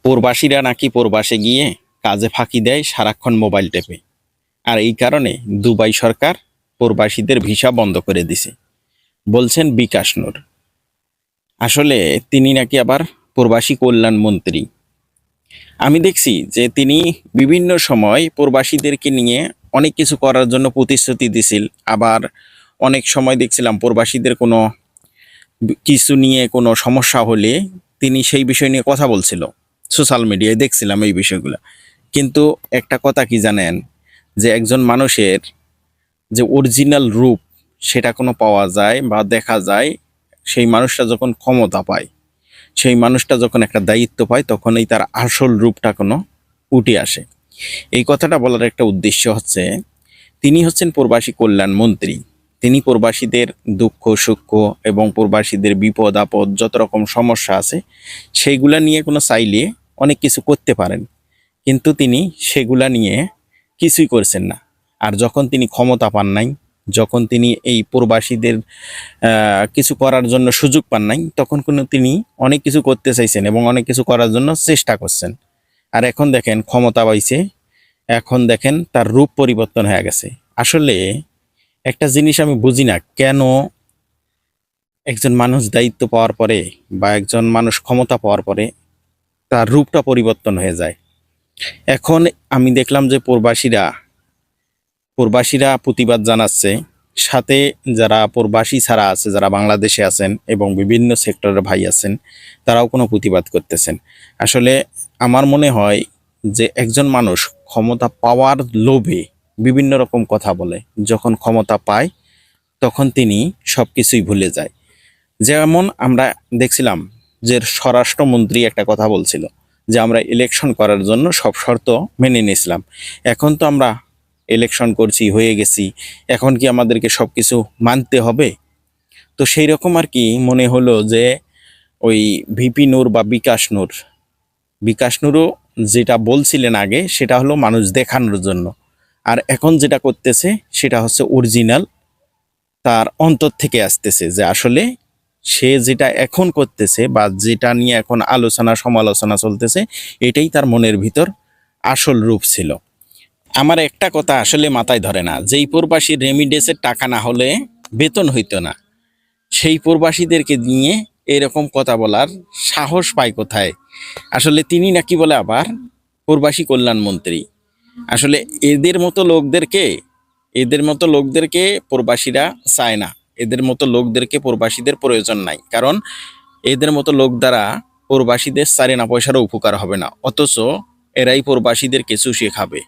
প্রবাসীরা নাকি প্রবাসে গিয়ে কাজে ফাঁকি দেয়, সারাক্ষণ মোবাইল টেপে। আর এই কারণে দুবাই সরকার প্রবাসীদের ভিসা বন্ধ করে দিছে, বলছেন বিকাশ নূর। আসলে তিনি নাকি আবার প্রবাসী কল্যাণ মন্ত্রী। আমি দেখছি যে তিনি বিভিন্ন সময় প্রবাসীদেরকে নিয়ে অনেক কিছু করার জন্য প্রতিশ্রুতি দিছিল। আবার অনেক সময় দেখছিলাম প্রবাসীদের কোনো কিছু নিয়ে কোনো সমস্যা হলে তিনি সেই বিষয় নিয়ে কথা বলছিল। সোশ্যাল মিডিয়ায় দেখছিলাম এই বিষয়গুলো। কিন্তু একটা কথা কি জানেন, যে একজন মানুষের যে অরিজিনাল রূপ সেটা কোনো পাওয়া যায় বা দেখা যায় সেই মানুষটা যখন ক্ষমতা পায়, সেই মানুষটা যখন একটা দায়িত্ব পায়, তখনই তার আসল রূপটা কোনো উঠে আসে। এই কথাটা বলার একটা উদ্দেশ্য হচ্ছে, তিনি হচ্ছেন প্রবাসী কল্যাণ মন্ত্রী। তিনি প্রবাসীদের দুঃখ সুখ এবং প্রবাসীদের বিপদ আপদ যত রকম সমস্যা আছে সেইগুলা নিয়ে কোনো চাইলে অনেক কিছু করতে পারেন, কিন্তু তিনি সেগুলা নিয়ে কিছুই করছেন না। আর যখন তিনি ক্ষমতা পান নাই, যখন তিনি এই প্রবাসীদের কিছু করার জন্য সুযোগ পান নাই, তখন তিনি অনেক কিছু করতে চাইছেন এবং অনেক কিছু করার জন্য চেষ্টা করছেন। আর এখন দেখেন ক্ষমতা পাইছে, এখন দেখেন তার রূপ পরিবর্তন হয়ে গেছে। আসলে একটা জিনিস আমি বুঝি না, কেন একজন মানুষ দায়িত্ব পাওয়ার পরে বা একজন মানুষ ক্ষমতা পাওয়ার পরে তার রূপটা পরিবর্তন হয়ে যায়। এখন আমি দেখলাম যে প্রবাসীরা প্রতিবাদ জানাচ্ছে, সাথে যারা প্রবাসী ছাড়া আছে, যারা বাংলাদেশে আছেন এবং বিভিন্ন সেক্টরের ভাই আছেন, তারাও কোনো প্রতিবাদ করতেছেন। আসলে আমার মনে হয় যে একজন মানুষ ক্ষমতা পাওয়ার লোভে বিভিন্ন রকম কথা বলে, যখন ক্ষমতা পায় তখন তিনি সব কিছুই ভুলে যায়। যেমন আমরা দেখছিলাম যে স্বরাষ্ট্রমন্ত্রী একটা কথা বলছিল যে আমরা ইলেকশন করার জন্য সব শর্ত মেনে নিয়েছিলাম। এখন তো আমরা ইলেকশন করছি, হয়ে গেছি, এখন কি আমাদেরকে সব কিছু মানতে হবে? তো সেই রকম আর কি মনে হলো যে ওই ভিপি নূর বা বিকাশ নূরও যেটা বলছিলেন আগে সেটা হলো মানুষ দেখানোর জন্য, আর এখন যেটা করতেছে সেটা হচ্ছে অরিজিনাল, তার অন্তর থেকে আসতেছে যে আসলে সে যেটা এখন করতেছে বা যেটা নিয়ে এখন আলোচনা সমালোচনা চলতেছে, এটাই তার মনের ভিতর আসল রূপ ছিল। আমার একটা কথা আসলে মাথায় ধরে না, যেই প্রবাসীর রেমিডেন্সের টাকা না হলে বেতন হইতো না, সেই প্রবাসীদেরকে নিয়ে এরকম কথা বলার সাহস পায় কোথায়? আসলে তিনি নাকি বলে আবার প্রবাসী কল্যাণ মন্ত্রী। আসলে এদের মতো লোকদেরকে প্রবাসীরা চায় না, এদের মতো লোকদেরকে প্রবাসীদের প্রয়োজন নাই। কারণ এদের মতো লোক দ্বারা প্রবাসীদের চারে না পয়সারও উপকার হবে না, অথচ এরাই প্রবাসীদেরকে চুষিয়ে খাবে।